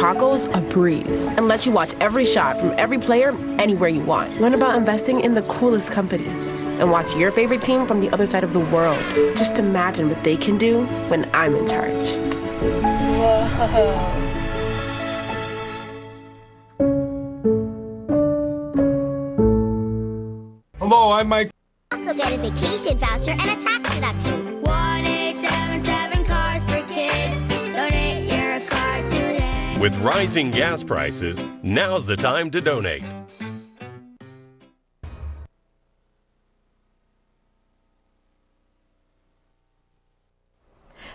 tacos a breeze and lets you watch every shot from every player anywhere you want. Learn about investing in the coolest companies and watch your favorite team from the other side of the world. Just imagine what they can do when I'm in charge. Whoa. Hello, I'm Mike. Also get a vacation voucher and a tax deduction. 1-877 Cars for Kids. Donate your car today. With rising gas prices, now's the time to donate.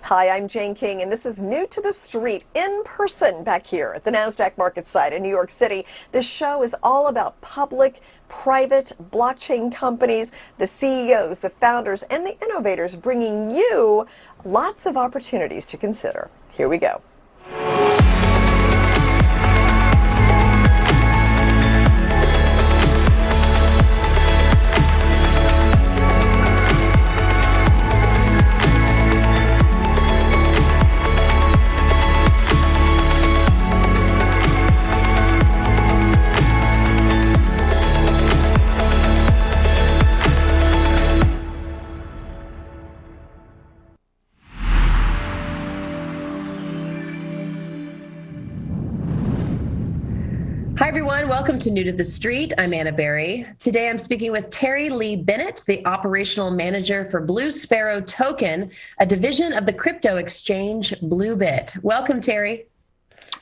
Hi, I'm Jane King, and this is New to the Street in person back here at the NASDAQ market site in New York City. This show is all about public, private blockchain companies, the CEOs, the founders, and the innovators, bringing you lots of opportunities to consider. Here we go. Hi, everyone. Welcome to New to the Street. I'm Anna Berry. Today, I'm speaking with Terry Lee Bennett, the operational manager for Blue Sparrow Token, a division of the crypto exchange BlueBit. Welcome, Terry.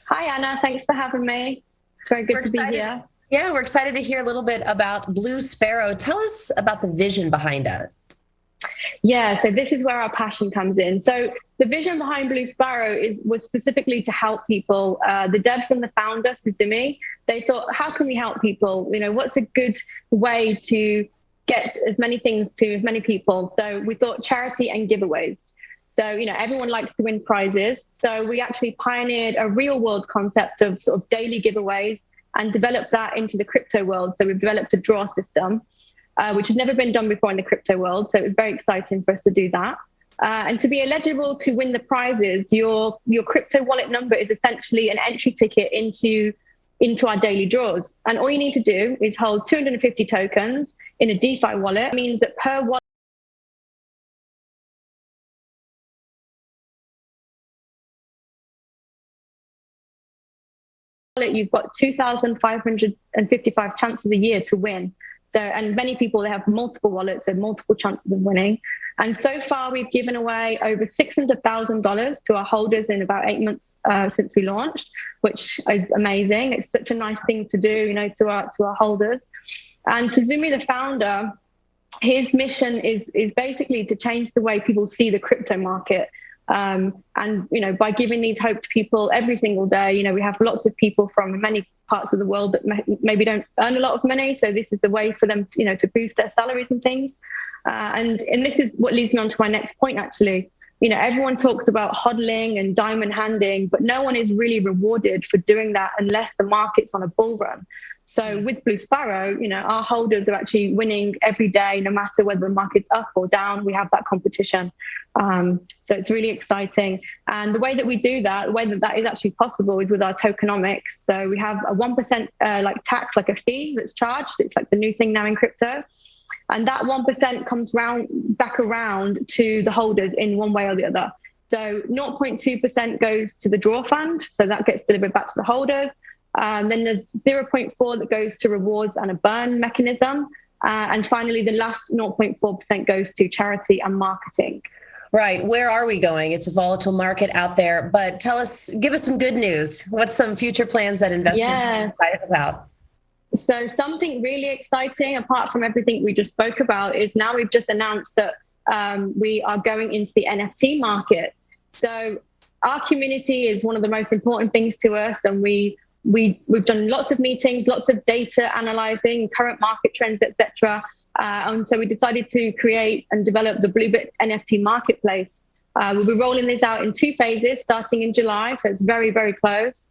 Hi, Anna. Thanks for having me. It's very good to be here. Yeah, we're excited to hear a little bit about Blue Sparrow. Tell us about the vision behind it. Yeah, so this is where our passion comes in. So the vision behind Blue Sparrow was specifically to help people. The devs and the founder, Suzumi, they thought, how can we help people? You know, what's a good way to get as many things to as many people? So we thought charity and giveaways. So, you know, everyone likes to win prizes. So we actually pioneered a real world concept of sort of daily giveaways and developed that into the crypto world. So we've developed a draw system, which has never been done before in the crypto world. So it was very exciting for us to do that. And to be eligible to win the prizes, your crypto wallet number is essentially an entry ticket into our daily draws. And all you need to do is hold 250 tokens in a DeFi wallet. It means that per wallet, you've got 2,555 chances a year to win. So, and many people, they have multiple wallets and multiple chances of winning. And so far, we've given away over $600,000 to our holders in about 8 months since we launched, which is amazing. It's such a nice thing to do, you know, to our holders. And Suzumi, the founder, his mission is basically to change the way people see the crypto market. And, you know, by giving these hope to people every single day, you know, we have lots of people from many parts of the world that maybe don't earn a lot of money. So this is a way for them, you know, to boost their salaries and things. And this is what leads me on to my next point, actually. You know, everyone talks about hodling and diamond handing, but no one is really rewarded for doing that unless the market's on a bull run. So with Blue Sparrow, you know, our holders are actually winning every day, no matter whether the market's up or down. We have that competition. So it's really exciting. And the way that we do that, the way that that is actually possible is with our tokenomics. So we have a 1% like tax, like a fee that's charged. It's like the new thing now in crypto. And that 1% comes back around to the holders in one way or the other. So 0.2% goes to the draw fund. So that gets delivered back to the holders. Then there's 0.4 that goes to rewards and a burn mechanism. And finally, the last 0.4% goes to charity and marketing. Right. Where are we going? It's a volatile market out there, but give us some good news. What's some future plans that investors are excited about? So something really exciting, apart from everything we just spoke about, is now we've just announced that we are going into the NFT market. So our community is one of the most important things to us, and we've done lots of meetings, lots of data analyzing, current market trends, etc. And so we decided to create and develop the BlueBit NFT marketplace. We'll be rolling this out in 2 phases, starting in July, so it's very, very close.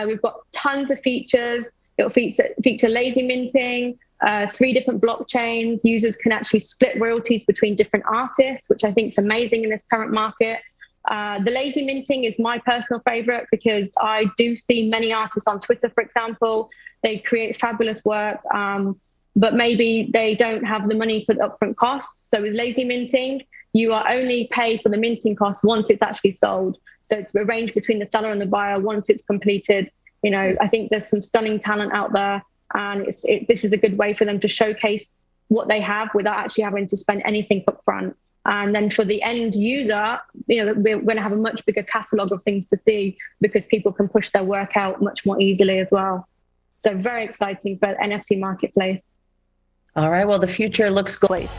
We've got tons of features. It'll feature lazy minting, 3 different blockchains. Users can actually split royalties between different artists, which I think is amazing in this current market. The lazy minting is my personal favorite because I do see many artists on Twitter, for example, they create fabulous work, but maybe they don't have the money for the upfront costs. So with lazy minting, you are only paid for the minting cost once it's actually sold. So it's arranged between the seller and the buyer once it's completed. You know, I think there's some stunning talent out there, and this is a good way for them to showcase what they have without actually having to spend anything up front. And then for the end user, you know, we're going to have a much bigger catalog of things to see because people can push their work out much more easily as well. So very exciting for the NFT marketplace. All right, well, the future looks good.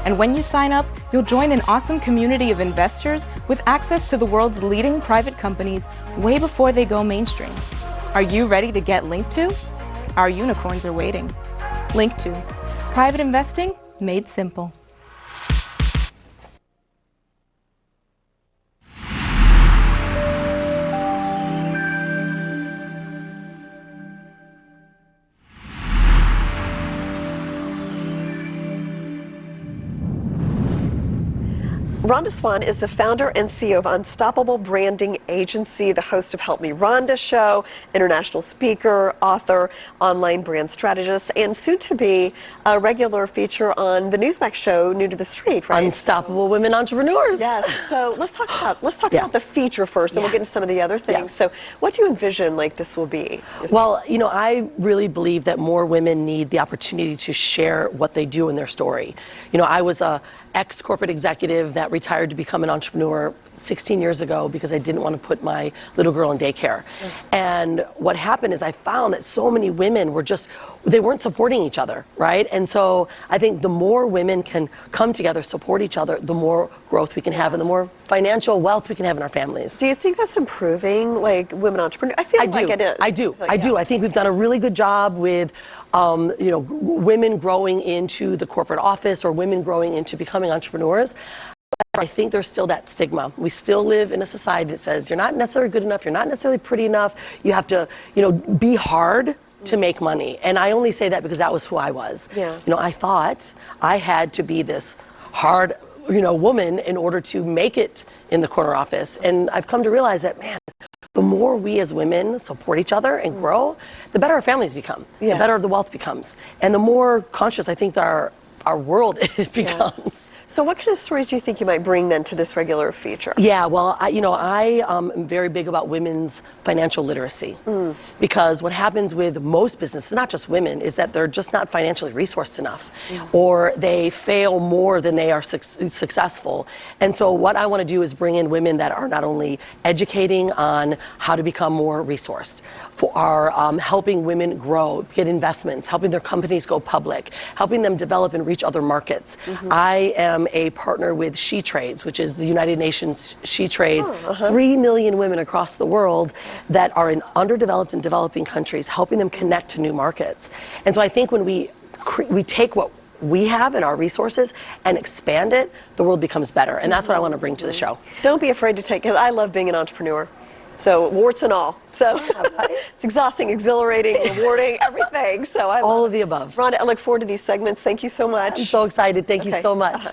And when you sign up, you'll join an awesome community of investors with access to the world's leading private companies way before they go mainstream. Are you ready to get linked to? Our unicorns are waiting. Linked to. Private investing made simple. Rhonda Swan is the founder and CEO of Unstoppable Branding Agency, the host of Help Me Rhonda show, international speaker, author, online brand strategist, and soon to be a regular feature on the Newsmax show, New to the Street, right? Unstoppable Women Entrepreneurs. Yes. So let's talk about the feature first, and we'll get into some of the other things. So what do you envision like this will be? Well, you know, I really believe that more women need the opportunity to share what they do in their story. You know, I was a ex-corporate executive that retired to become an entrepreneur 16 years ago because I didn't want to put my little girl in daycare. And what happened is I found that so many women were they weren't supporting each other, right? And so I think the more women can come together, support each other, the more growth we can have and the more financial wealth we can have in our families. Do you think that's improving, like women entrepreneurs? I feel like it is. I do. I think we've done a really good job with you know, women growing into the corporate office or women growing into becoming entrepreneurs. I think there's still that stigma. We still live in a society that says you're not necessarily good enough, you're not necessarily pretty enough, you have to, you know, be hard to make money. And I only say that because that was who I was. Yeah. You know, I thought I had to be this hard woman in order to make it in the corner office. And I've come to realize that, man, the more we as women support each other and grow, the better our families become, the better the wealth becomes, and the more conscious I think our world becomes. So what kind of stories do you think you might bring then to this regular feature? Yeah, well, I am very big about women's financial literacy because what happens with most businesses, not just women, is that they're just not financially resourced enough or they fail more than they are successful. And so what I want to do is bring in women that are not only educating on how to become more resourced, are helping women grow, get investments, helping their companies go public, helping them develop and reach other markets. I am a partner with She Trades, which is the United Nations She Trades, 3 million women across the world that are in underdeveloped and developing countries, helping them connect to new markets. And so I think when we take what we have in our resources and expand it, the world becomes better. And that's what I want to bring to the show. Don't be afraid to take it. I love being an entrepreneur. So warts and all. So it's exhausting, exhilarating, rewarding, everything. So I love all of the above. Rhonda, I look forward to these segments. Thank you so much. I'm so excited. Thank you so much.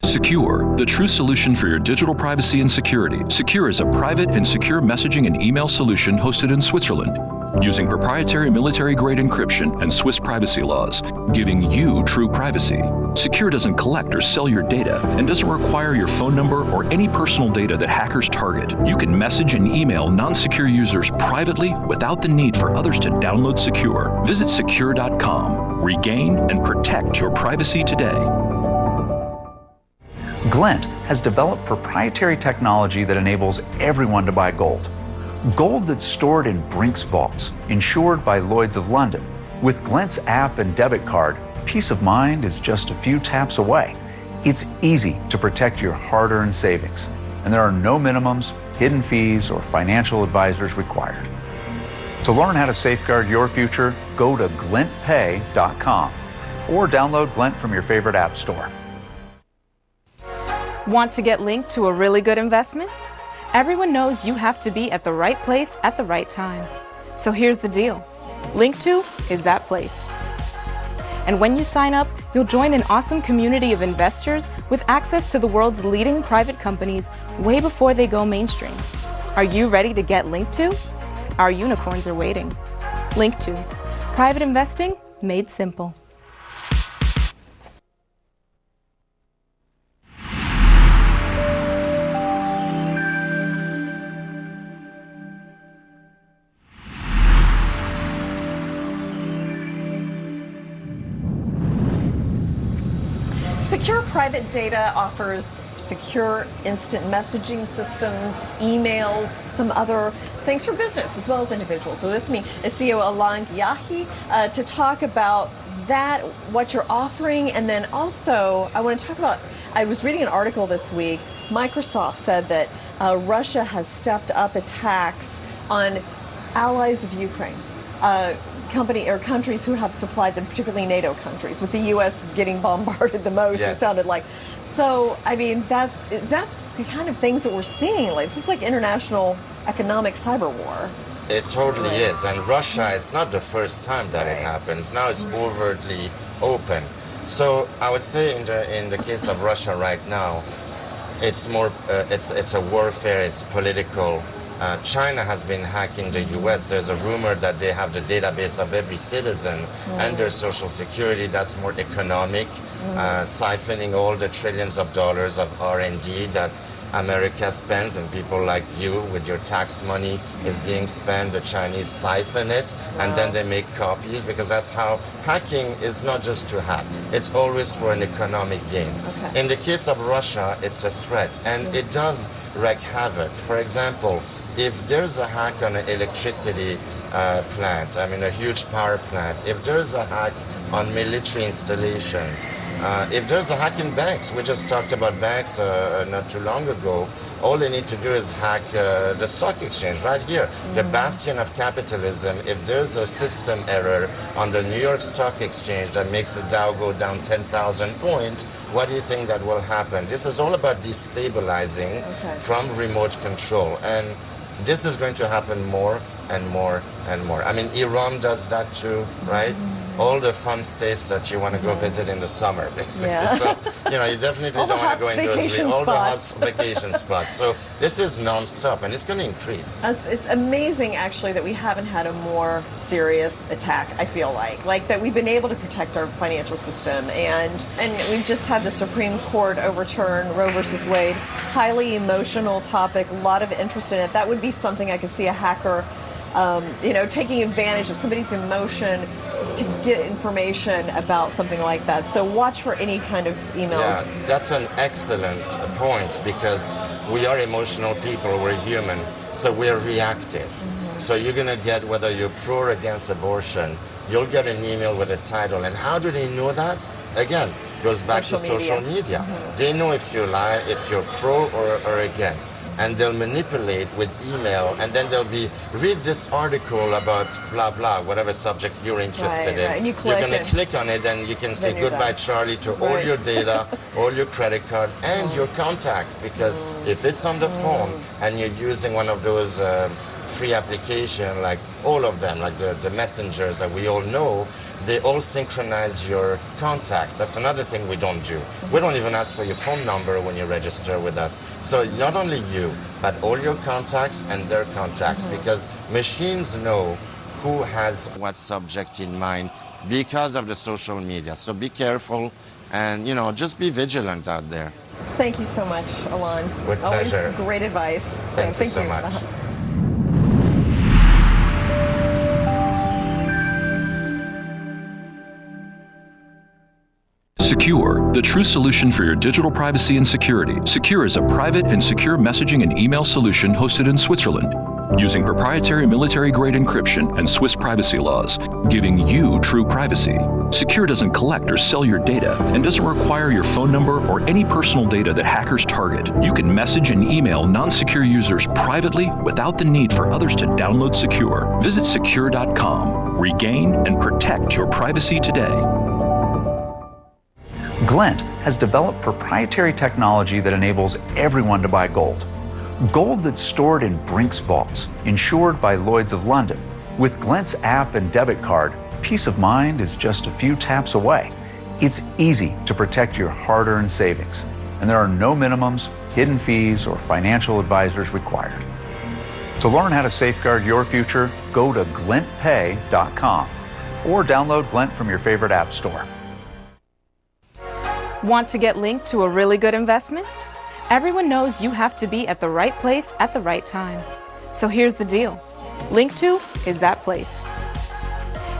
Sekur, the true solution for your digital privacy and security. Sekur is a private and secure messaging and email solution hosted in Switzerland, using proprietary military-grade encryption and Swiss privacy laws, giving you true privacy. Sekur doesn't collect or sell your data and doesn't require your phone number or any personal data that hackers target. You can message and email non-secure users privately without the need for others to download Sekur. Visit Sekur.com. Regain and protect your privacy today. GLINT has developed proprietary technology that enables everyone to buy gold. Gold that's stored in Brink's vaults, insured by Lloyd's of London. With GLINT's app and debit card, peace of mind is just a few taps away. It's easy to protect your hard-earned savings, and there are no minimums, hidden fees, or financial advisors required. To learn how to safeguard your future, go to glintpay.com or download GLINT from your favorite app store. Want to get linked to a really good investment? Everyone knows you have to be at the right place at the right time. So here's the deal. Link2 is that place. And when you sign up, you'll join an awesome community of investors with access to the world's leading private companies way before they go mainstream. Are you ready to get linked to? Our unicorns are waiting. Link2. Private investing made simple. Secure Private Data offers secure instant messaging systems, emails, some other things for business as well as individuals. So with me is CEO Alang Yahi to talk about that, what you're offering, and then also I want to talk about, I was reading an article this week, Microsoft said that Russia has stepped up attacks on allies of Ukraine. Countries who have supplied them, particularly NATO countries, with the U.S. getting bombarded the most. It sounded like. So, I mean, that's the kind of things that we're seeing. Like, this is like international economic cyber war. It totally is. And Russia, it's not the first time that it happens. Now it's overtly open. So I would say in the case of Russia right now, it's more it's a warfare. It's political. China has been hacking the U.S. There's a rumor that they have the database of every citizen and their social security. That's more economic, siphoning all the trillions of dollars of R&D that America spends, and people like you with your tax money is being spent. The Chinese siphon it, and then they make copies, because that's how hacking is not just to hack. It's always for an economic gain. In the case of Russia, it's a threat, and it does wreak havoc. For example, if there's a hack on an electricity plant, I mean a huge power plant, if there's a hack on military installations, if there's a hack in banks, we just talked about banks not too long ago, all they need to do is hack the stock exchange right here, the bastion of capitalism. If there's a system error on the New York Stock Exchange that makes the Dow go down 10,000 points, what do you think that will happen? This is all about destabilizing from remote control. And this is going to happen more and more and more. I mean, Iran does that too, right? All the fun states that you want to go visit in the summer, basically. Yeah. So, you know, you definitely don't want to go in those all the hot vacation spots. So this is non-stop, and it's going to increase. It's amazing, actually, that we haven't had a more serious attack, I feel like that we've been able to protect our financial system. And we've just had the Supreme Court overturn Roe versus Wade. Highly emotional topic, a lot of interest in it. That would be something I could see a hacker, you know, taking advantage of somebody's emotion to get information about something like that. So watch for any kind of emails. Yeah, that's an excellent point, because we are emotional people, we're human, so we're reactive. So you're going to get, whether you're pro or against abortion, you'll get an email with a title. And how do they know that? Again, goes back to social media. They know if you lie, if you're pro or against. And they'll manipulate with email, and then they'll be, read this article about blah, blah, whatever subject you're interested in. And you're going to click on it, and you can say goodbye, Charlie, to all your data, all your credit card, and your contacts. Because if it's on the phone and you're using one of those free applications, like all of them, like the messengers that we all know, they all synchronize your contacts. That's another thing we don't do. We don't even ask for your phone number when you register with us. So not only you, but all your contacts and their contacts, because machines know who has what subject in mind because of the social media. So be careful and, you know, just be vigilant out there. Thank you so much, Alon. With pleasure. Always great advice. Thank you so much. Sekur, the true solution for your digital privacy and security. Sekur is a private and secure messaging and email solution hosted in Switzerland, using proprietary military-grade encryption and Swiss privacy laws, giving you true privacy. Sekur doesn't collect or sell your data and doesn't require your phone number or any personal data that hackers target. You can message and email non-secure users privately without the need for others to download Sekur. Visit Sekur.com. Regain and protect your privacy today. GLINT has developed proprietary technology that enables everyone to buy gold. Gold that's stored in Brink's vaults, insured by Lloyd's of London. With GLINT's app and debit card, peace of mind is just a few taps away. It's easy to protect your hard-earned savings, and there are no minimums, hidden fees, or financial advisors required. To learn how to safeguard your future, go to glintpay.com or download GLINT from your favorite app store. Want to get linked to a really good investment? Everyone knows you have to be at the right place at the right time. So here's the deal. Link2 is that place.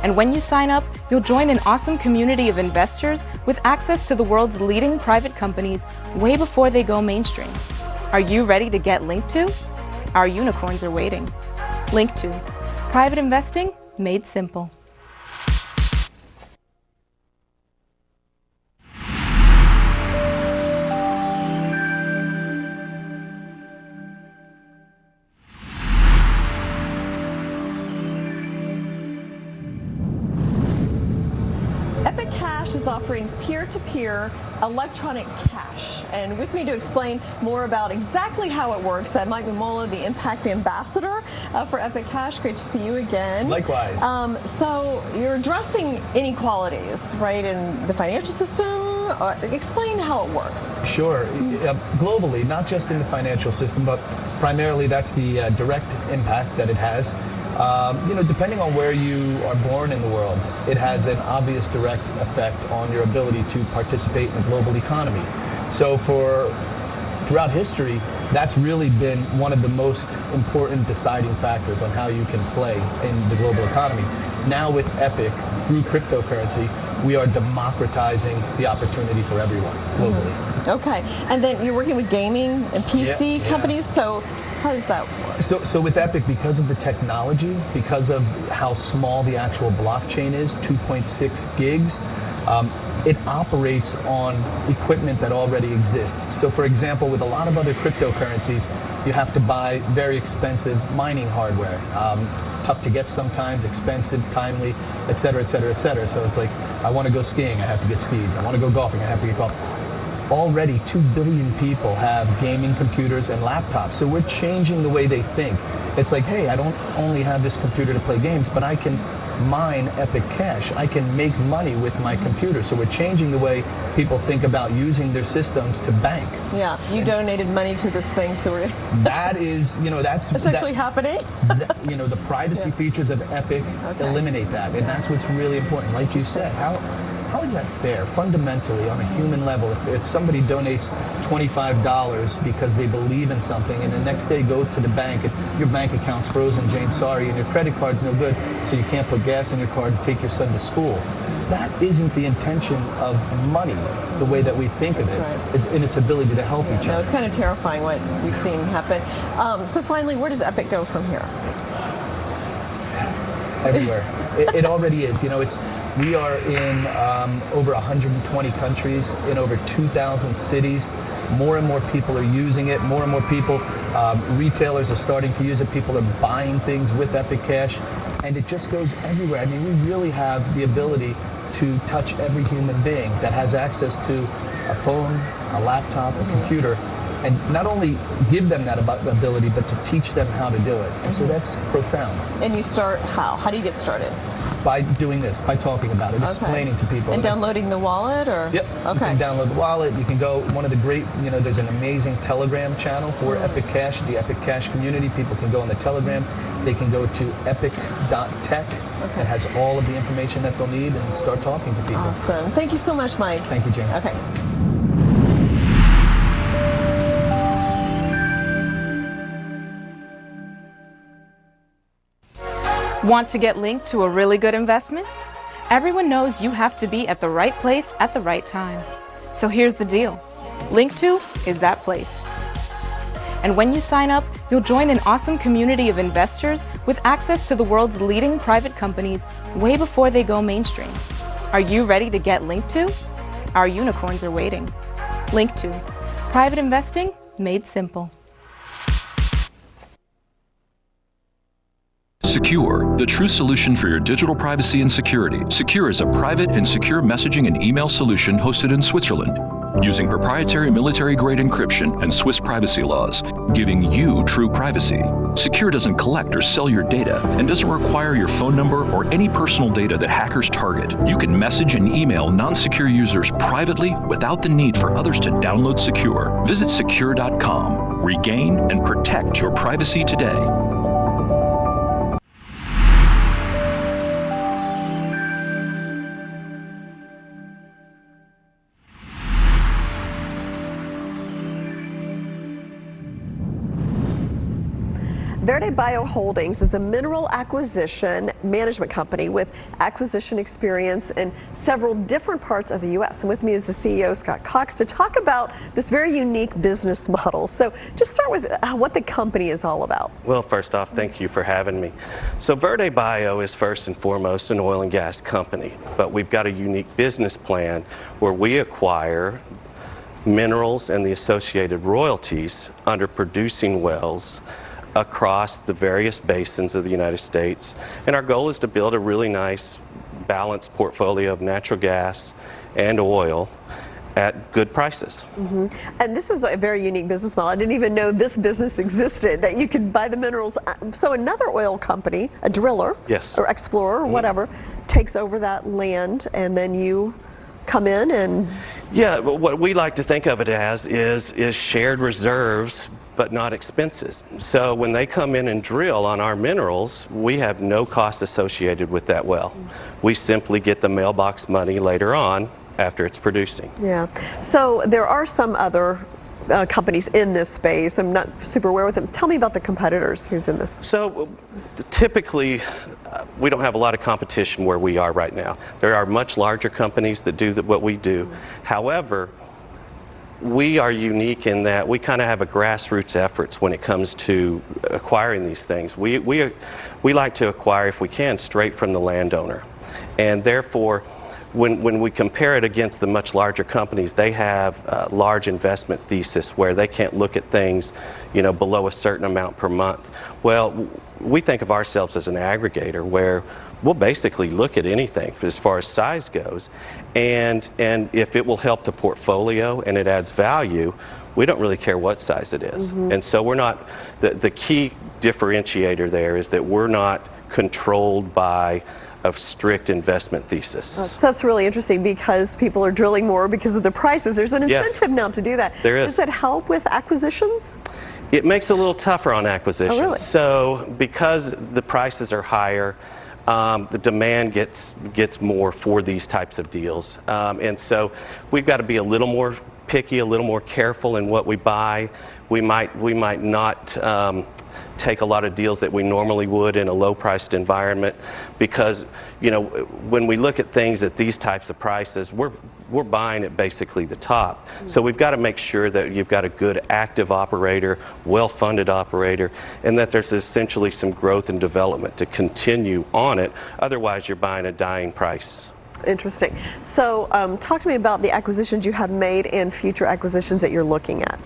And when you sign up, you'll join an awesome community of investors with access to the world's leading private companies way before they go mainstream. Are you ready to get linked to? Our unicorns are waiting. Link2. Private investing made simple. Is offering peer-to-peer electronic cash. And with me to explain more about exactly how it works, Mike Mamola, the Impact Ambassador for Epic Cash. Great to see you again. Likewise. So you're addressing inequalities, right, in the financial system. Explain how it works. Sure. Globally, not just in the financial system, but primarily that's the direct impact that it has. You know, depending on where you are born in the world, it has an obvious direct effect on your ability to participate in the global economy. So throughout history, that's really been one of the most important deciding factors on how you can play in the global economy. Now with Epic, through cryptocurrency, we are democratizing the opportunity for everyone globally. Okay, and then you're working with gaming and PC companies, so how does that work? So with Epic, because of the technology, because of how small the actual blockchain is, 2.6 gigs, it operates on equipment that already exists. So for example, with a lot of other cryptocurrencies, you have to buy very expensive mining hardware. Tough to get sometimes, expensive, timely, et cetera, et cetera, et cetera. So it's like, I want to go skiing, I have to get skis. I want to go golfing, I have to get golf. already 2 billion people have gaming computers and laptops. So we're changing the way they think. It's like, hey, I don't only have this computer to play games, but I can mine Epic Cash. I can make money with my computer. So we're changing the way people think about using their systems to bank. Yeah, you donated money to this thing, so we're... That is, that's actually happening. The privacy features of Epic eliminate that, and that's what's really important. Like you said, how is that fair? Fundamentally, on a human level, if somebody donates $25 because they believe in something, and the next day go to the bank and your bank account's frozen, Jane, sorry, and your credit card's no good, so you can't put gas in your car to take your son to school. That isn't the intention of money, the way that we think of it. Right. It's in its ability to help each other. It's kind of terrifying what we've seen happen. So finally, where does Epic go from here? Everywhere. It already is. We are in over 120 countries, in over 2,000 cities. More and more people are using it. More and more people, retailers are starting to use it. People are buying things with Epic Cash, and it just goes everywhere. I mean, we really have the ability to touch every human being that has access to a phone, a laptop, a computer, and not only give them that ability, but to teach them how to do it. And so that's profound. And you start how? How do you get started? By doing this, by talking about it, explaining to people. And downloading the wallet, or? Yep. Okay. You can download the wallet. You can go, one of the great, there's an amazing Telegram channel for Epic Cash, the Epic Cash community. People can go on the Telegram. They can go to epic.tech. It has all of the information that they'll need and start talking to people. Awesome. Thank you so much, Mike. Thank you, Jane. Okay. Want to get linked to a really good investment? Everyone knows you have to be at the right place at the right time. So here's the deal. Link2 is that place. And when you sign up, you'll join an awesome community of investors with access to the world's leading private companies way before they go mainstream. Are you ready to get linked to? Our unicorns are waiting. Link2. Private investing made simple. Sekur, the true solution for your digital privacy and security. Sekur is a private and secure messaging and email solution hosted in Switzerland, using proprietary military-grade encryption and Swiss privacy laws, giving you true privacy. Sekur doesn't collect or sell your data and doesn't require your phone number or any personal data that hackers target. You can message and email non-secure users privately without the need for others to download Sekur. Visit Sekur.com. Regain and protect your privacy today. Verde Bio Holdings is a mineral acquisition management company with acquisition experience in several different parts of the U.S. And with me is the CEO, Scott Cox, to talk about this very unique business model. So just start with what the company is all about. Well, first off, thank you for having me. So Verde Bio is first and foremost an oil and gas company, but we've got a unique business plan where we acquire minerals and the associated royalties under producing wells across the various basins of the United States. And our goal is to build a really nice balanced portfolio of natural gas and oil at good prices. And this is a very unique business model. I didn't even know this business existed, that you could buy the minerals. So another oil company, a driller, yes, or explorer, or whatever, takes over that land, and then you come in and... Yeah, what we like to think of it as is shared reserves, but not expenses. So when they come in and drill on our minerals, we have no cost associated with that well. We simply get the mailbox money later on after it's producing. Yeah. So there are some other companies in this space. I'm not super aware with them. Tell me about the competitors who's in this. So typically, we don't have a lot of competition where we are right now. There are much larger companies that do what we do. However, we are unique in that we kind of have a grassroots efforts when it comes to acquiring these things. We like to acquire, if we can, straight from the landowner. And therefore, when we compare it against the much larger companies, they have a large investment thesis where they can't look at things, below a certain amount per month. Well, we think of ourselves as an aggregator where we'll basically look at anything as far as size goes, and if it will help the portfolio and it adds value, we don't really care what size it is. And so we're not, the key differentiator there is that we're not controlled by a strict investment thesis. So that's really interesting because people are drilling more because of the prices. There's an incentive now to do that. There is. Does that help with acquisitions? It makes it a little tougher on acquisitions. Oh, really? So because the prices are higher, the demand gets more for these types of deals. And so we've got to be a little more picky, a little more careful in what we buy. We might not take a lot of deals that we normally would in a low-priced environment because, you know, when we look at things at these types of prices, we're buying at basically the top. So we've got to make sure that you've got a good active operator, well-funded operator, and that there's essentially some growth and development to continue on it. Otherwise, you're buying a dying price. Interesting. So talk to me about the acquisitions you have made and future acquisitions that you're looking at.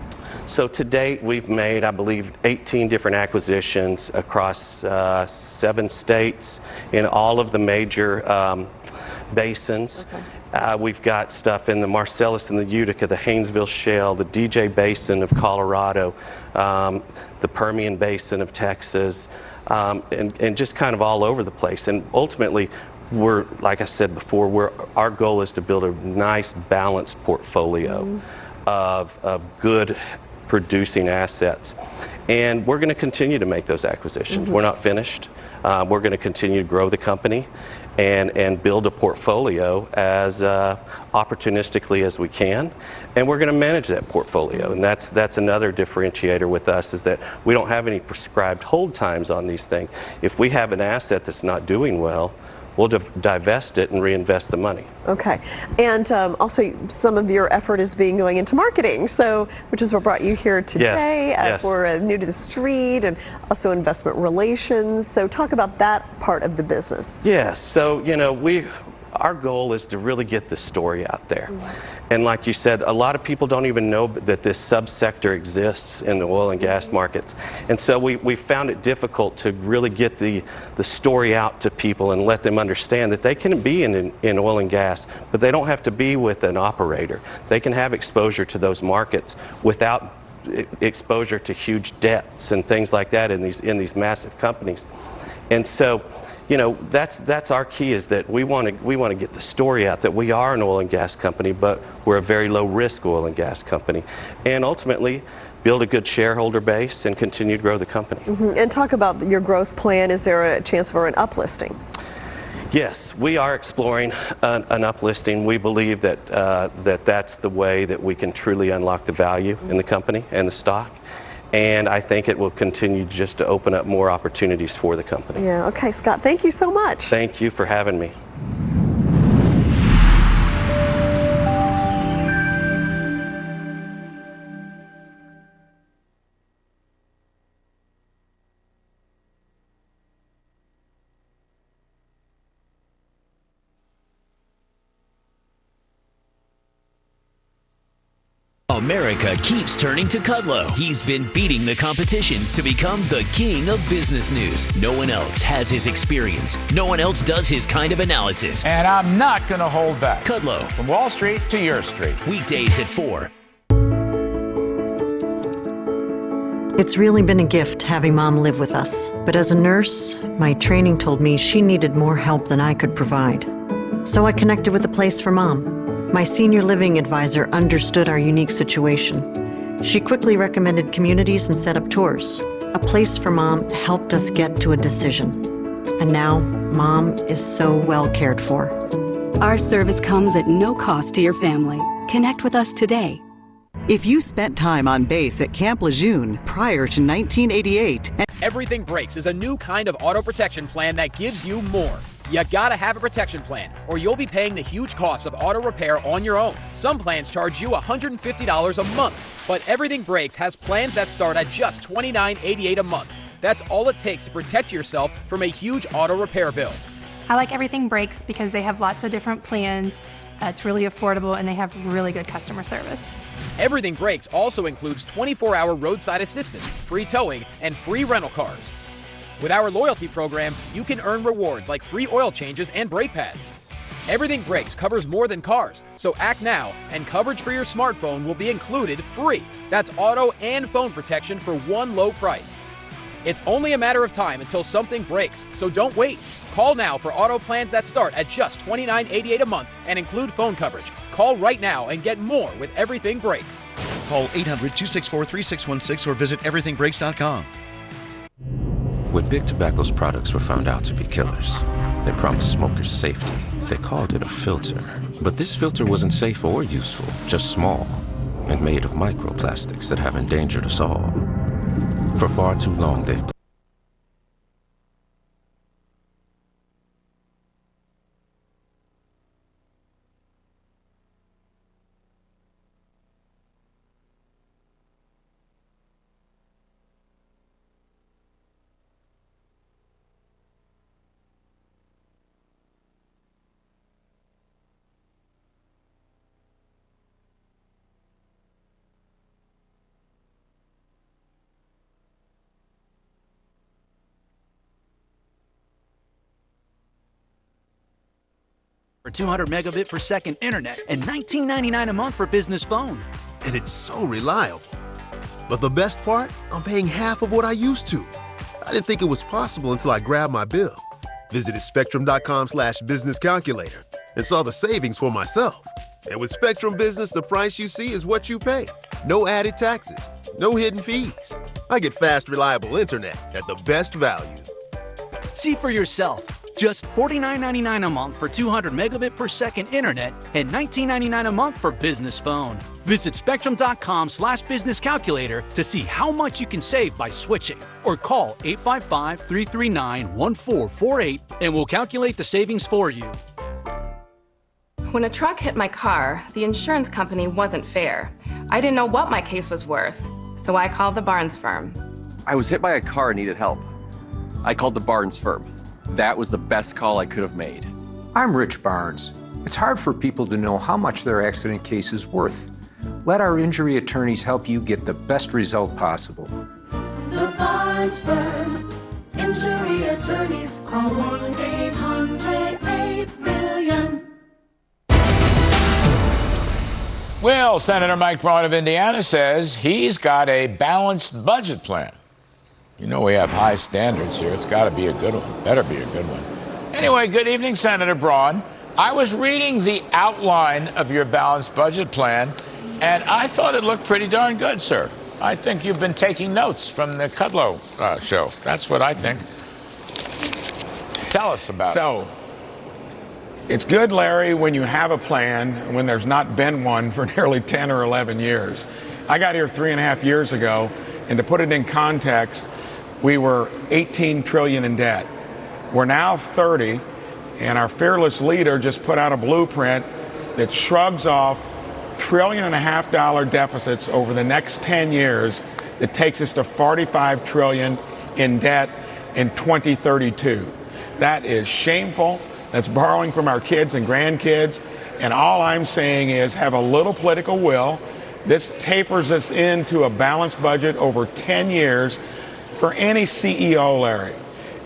So to date, we've made, I believe, 18 different acquisitions across 7 states in all of the major basins. Okay. We've got stuff in the Marcellus and the Utica, the Haynesville Shale, the DJ Basin of Colorado, the Permian Basin of Texas, and just kind of all over the place. And ultimately, we're, like I said before, our goal is to build a nice balanced portfolio of good producing assets. And we're going to continue to make those acquisitions. We're not finished. We're going to continue to grow the company and build a portfolio as opportunistically as we can. And we're going to manage that portfolio. And that's another differentiator with us, is that we don't have any prescribed hold times on these things. If we have an asset that's not doing well, we'll divest it and reinvest the money. Okay, and also some of your effort is going into marketing, so which is what brought you here today. Yes. For New to the Street, and also investment relations. So talk about that part of the business. Yes, so you know, our goal is to really get the story out there. And like you said, a lot of people don't even know that this subsector exists in the oil and gas markets. And so we found it difficult to really get the story out to people and let them understand that they can be in oil and gas, but they don't have to be with an operator. They can have exposure to those markets without exposure to huge debts and things like that in these massive companies. And so, you know, that's our key, is that we want to get the story out that we are an oil and gas company, but we're a very low risk oil and gas company, and ultimately build a good shareholder base and continue to grow the company. And talk about your growth plan. Is there a chance for an uplisting? Yes, we are exploring an uplisting. We believe that that's the way that we can truly unlock the value in the company and the stock. And I think it will continue just to open up more opportunities for the company. Yeah, okay, Scott, thank you so much. Thank you for having me. America keeps turning to KUDLOW. He's been beating the competition to become the king of business news. No one else has his experience. No one else does his kind of analysis. And I'm not going to hold back. KUDLOW. From Wall Street to your street. Weekdays at 4. It's really been a gift having Mom live with us. But as a nurse, my training told me she needed more help than I could provide. So I connected with a place for Mom. My senior living advisor understood our unique situation. She quickly recommended communities and set up tours. A place for Mom helped us get to a decision. And now, Mom is so well cared for. Our service comes at no cost to your family. Connect with us today. If you spent time on base at Camp Lejeune prior to 1988... Everything Breaks is a new kind of auto protection plan that gives you more. You gotta have a protection plan, or you'll be paying the huge costs of auto repair on your own. Some plans charge you $150 a month, but Everything Breaks has plans that start at just $29.88 a month. That's all it takes to protect yourself from a huge auto repair bill. I like Everything Breaks because they have lots of different plans. It's really affordable, and they have really good customer service. Everything Breaks also includes 24-hour roadside assistance, free towing, and free rental cars. With our loyalty program, you can earn rewards like free oil changes and brake pads. Everything Brakes covers more than cars, so act now and coverage for your smartphone will be included free. That's auto and phone protection for one low price. It's only a matter of time until something breaks, so don't wait. Call now for auto plans that start at just $29.88 a month and include phone coverage. Call right now and get more with Everything Brakes. Call 800-264-3616 or visit everythingbrakes.com. When Big Tobacco's products were found out to be killers, they promised smokers safety. They called it a filter. But this filter wasn't safe or useful, just small and made of microplastics that have endangered us all. For far too long, they've for 200 megabit per second internet and $19.99 a month for business phone. And it's so reliable. But the best part, I'm paying half of what I used to. I didn't think it was possible until I grabbed my bill. Visited spectrum.com/business calculator and saw the savings for myself. And with Spectrum Business, the price you see is what you pay. No added taxes, no hidden fees. I get fast, reliable internet at the best value. See for yourself. Just $49.99 a month for 200 megabit per second internet and $19.99 a month for business phone. Visit spectrum.com/business calculator to see how much you can save by switching, or call 855-339-1448 and we'll calculate the savings for you. When a truck hit my car, the insurance company wasn't fair. I didn't know what my case was worth, so I called the Barnes firm. I was hit by a car and needed help. I called the Barnes firm. That was the best call I could have made. I'm Rich Barnes. It's hard for people to know how much their accident case is worth. Let our injury attorneys help you get the best result possible. The Barnes Firm. Injury attorneys. Call 1-800-8-MILLION. Well, Senator Mike Braun of Indiana says he's got a balanced budget plan. You know we have high standards here. It's got to be a good one. Better be a good one. Anyway, good evening, Senator Braun. I was reading the outline of your balanced budget plan, and I thought it looked pretty darn good, sir. I think you've been taking notes from the KUDLOW show. That's what I think. Tell us about it. So, it's good, Larry, when you have a plan, when there's not been one for nearly 10 or 11 years. I got here 3.5 years ago, and to put it in context, we were 18 trillion in debt. We're now 30, and our fearless leader just put out a blueprint that shrugs off $1.5 trillion deficits over the next 10 years that takes us to 45 trillion in debt in 2032. That is shameful. That's borrowing from our kids and grandkids. And all I'm saying is have a little political will. This tapers us into a balanced budget over 10 years for any CEO, Larry.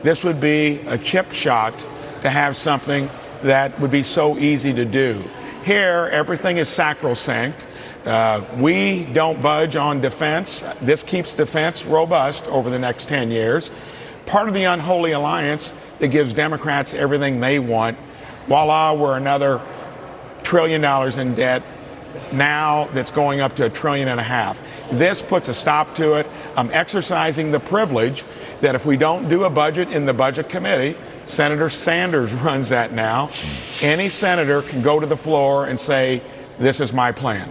This would be a chip shot to have something that would be so easy to do. Here, everything is sacrosanct. We don't budge on defense. This keeps defense robust over the next 10 years. Part of the unholy alliance that gives Democrats everything they want. Voila, we're another $1 trillion in debt. Now that's going up to $1.5 trillion. This puts a stop to it. I'm exercising the privilege that if we don't do a budget in the budget committee, Senator Sanders runs that now. Any senator can go to the floor and say, this is my plan.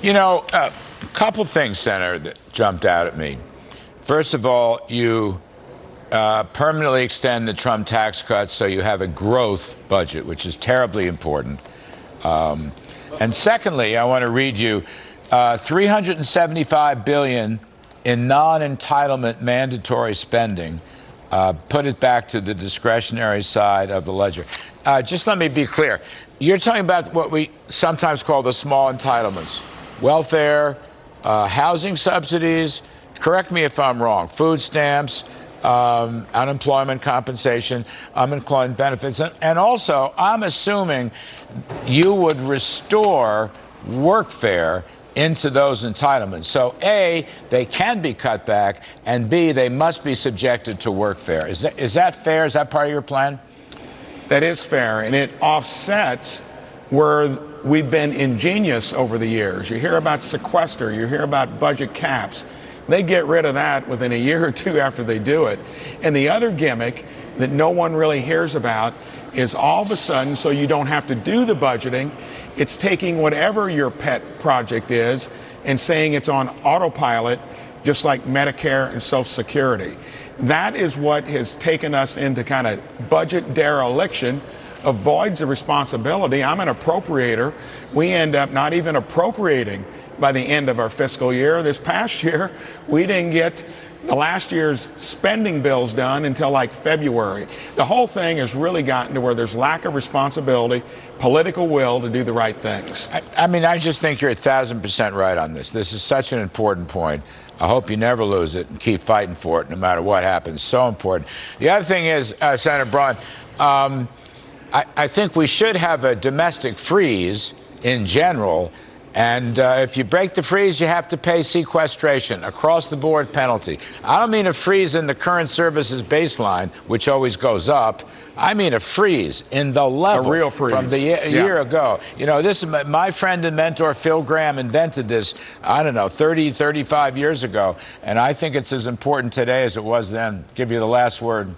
You know, a couple things, Senator, that jumped out at me. First of all, you permanently extend the Trump tax cuts so you have a growth budget, which is terribly important. And secondly, I want to read you $375 billion in non-entitlement mandatory spending. Put it back to the discretionary side of the ledger. Just let me be clear. You're talking about what we sometimes call the small entitlements. Welfare, housing subsidies, correct me if I'm wrong, food stamps, unemployment compensation, unemployment benefits, and also I'm assuming you would restore workfare into those entitlements. So A, they can be cut back, and B, they must be subjected to workfare. Is that fair? Is that part of your plan? That is fair, and it offsets where we've been ingenious over the years. You hear about sequester, you hear about budget caps. They get rid of that within a year or two after they do it. And the other gimmick that no one really hears about is all of a sudden, so you don't have to do the budgeting, it's taking whatever your pet project is and saying it's on autopilot, just like Medicare and Social Security. That is what has taken us into kind of budget dereliction, avoids the responsibility. I'm an appropriator. We end up not even appropriating by the end of our fiscal year. This past year, we didn't get the last year's spending bills done until like February. The whole thing has really gotten to where there's lack of responsibility, political will to do the right things. I mean, I just think you're 1,000% right on this. This is such an important point. I hope you never lose it and keep fighting for it no matter what happens. So important. The other thing is, Senator Braun, I think we should have a domestic freeze in general. And if you break the freeze, you have to pay sequestration, across-the-board penalty. I don't mean a freeze in the current services baseline, which always goes up. I mean a freeze in the level. A real freeze. From the year ago. You know, this is my friend and mentor, Phil Graham, invented this, I don't know, 30, 35 years ago. And I think it's as important today as it was then. Give you the last word.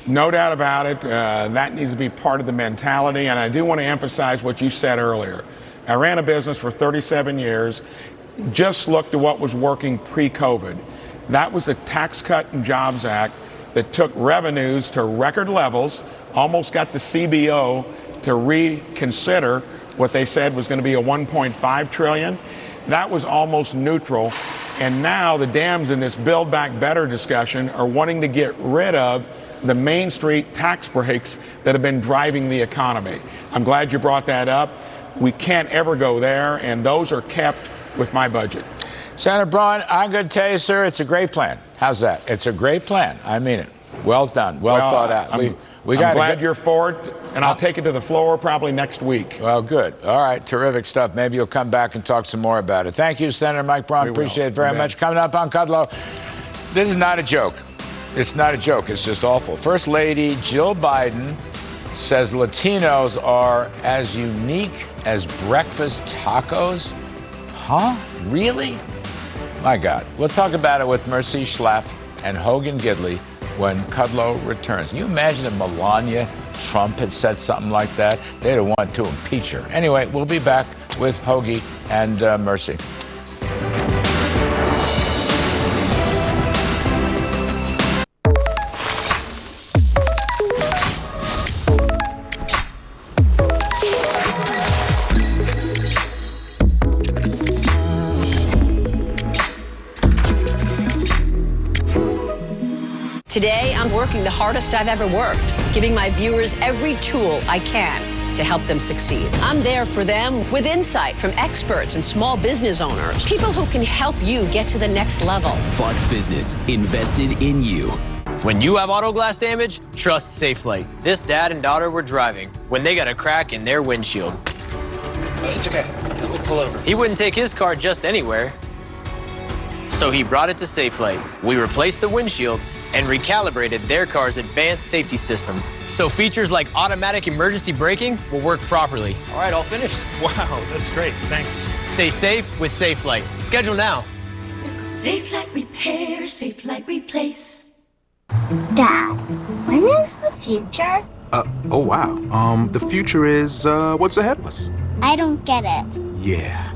No doubt about it. That needs to be part of the mentality. And I do want to emphasize what you said earlier. I ran a business for 37 years, just looked at what was working pre-COVID. That was the Tax Cut and Jobs Act that took revenues to record levels, almost got the CBO to reconsider what they said was going to be a $1.5 trillion. That was almost neutral. And now the Dems in this Build Back Better discussion are wanting to get rid of the Main Street tax breaks that have been driving the economy. I'm glad you brought that up. We can't ever go there, and those are kept with my budget. Senator Braun, I'm going to tell you, sir, it's a great plan. How's that? It's a great plan. I mean it. Well done. Well thought out. I'm glad you're for it, and I'll take it to the floor probably next week. Well, good. All right. Terrific stuff. Maybe you'll come back and talk some more about it. Thank you, Senator Mike Braun. Appreciate it very much. Coming up on KUDLOW, this is not a joke. It's not a joke. It's just awful. First Lady Jill Biden says Latinos are as unique as breakfast tacos? Huh? Really? My God. We'll talk about it with Mercy Schlapp and Hogan Gidley when KUDLOW returns. Can you imagine if Melania Trump had said something like that? They'd have wanted to impeach her. Anyway, we'll be back with Hoagie and Mercy. Today, I'm working the hardest I've ever worked, giving my viewers every tool I can to help them succeed. I'm there for them with insight from experts and small business owners, people who can help you get to the next level. Fox Business, invested in you. When you have auto glass damage, trust SafeLight. This dad and daughter were driving when they got a crack in their windshield. It's okay. We'll pull over. He wouldn't take his car just anywhere, so he brought it to SafeLight. We replaced the windshield and recalibrated their car's advanced safety system, so features like automatic emergency braking will work properly. All right, all finished. Wow, that's great. Thanks. Stay safe with SafeLight. Schedule now. SafeLight Repair, SafeLight Replace. Dad, when is the future? Oh wow. The future is, what's ahead of us. I don't get it. Yeah.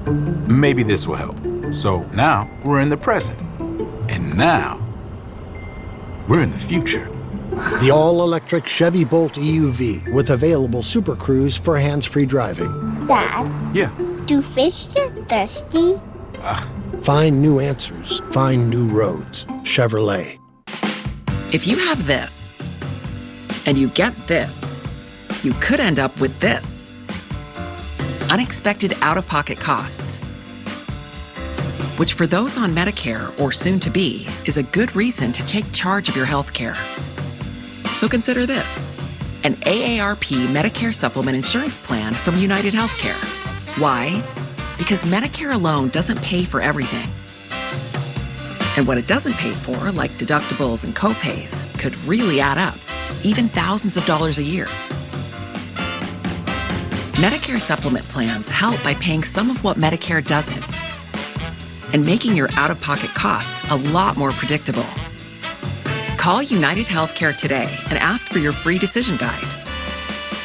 Maybe this will help. So now, we're in the present. And now, we're in the future. The all-electric Chevy Bolt EUV with available Super Cruise for hands-free driving. Dad? Yeah? Do fish get thirsty? Find new answers. Find new roads. Chevrolet. If you have this, and you get this, you could end up with this. Unexpected out-of-pocket costs. which for those on Medicare or soon to be is a good reason to take charge of your health care. So consider this: an AARP Medicare Supplement Insurance Plan from United Healthcare. Why? Because Medicare alone doesn't pay for everything. And what it doesn't pay for, like deductibles and copays, could really add up, even thousands of dollars a year. Medicare supplement plans help by paying some of what Medicare doesn't and making your out-of-pocket costs a lot more predictable. Call United Healthcare today and ask for your free decision guide.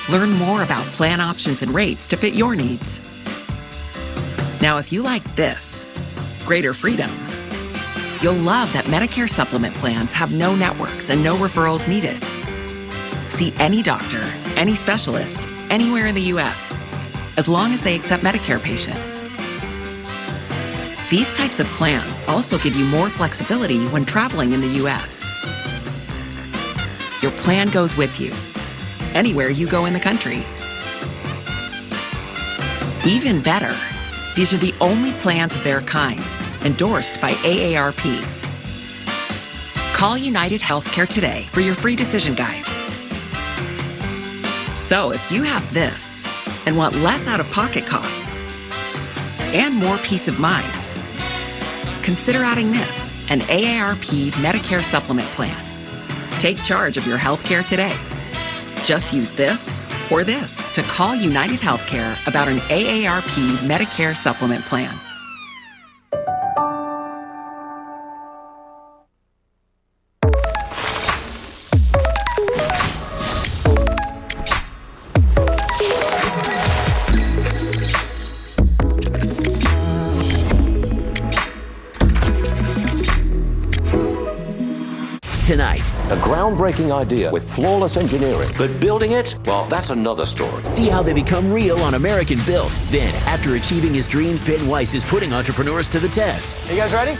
Learn more about plan options and rates to fit your needs. Now, if you like this, greater freedom, you'll love that Medicare supplement plans have no networks and no referrals needed. See any doctor, any specialist, anywhere in the U.S., as long as they accept Medicare patients. These types of plans also give you more flexibility when traveling in the U.S. Your plan goes with you, anywhere you go in the country. Even better, these are the only plans of their kind endorsed by AARP. Call United Healthcare today for your free decision guide. So if you have this and want less out-of-pocket costs and more peace of mind, consider adding this, an AARP Medicare Supplement Plan. Take charge of your healthcare today. Just use this or this to call United Healthcare about an AARP Medicare Supplement Plan. Tonight, a groundbreaking idea with flawless engineering. But building it, well, that's another story. see how they become real on American Built. Then, after achieving his dream, Ben Weiss is putting entrepreneurs to the test. You guys ready?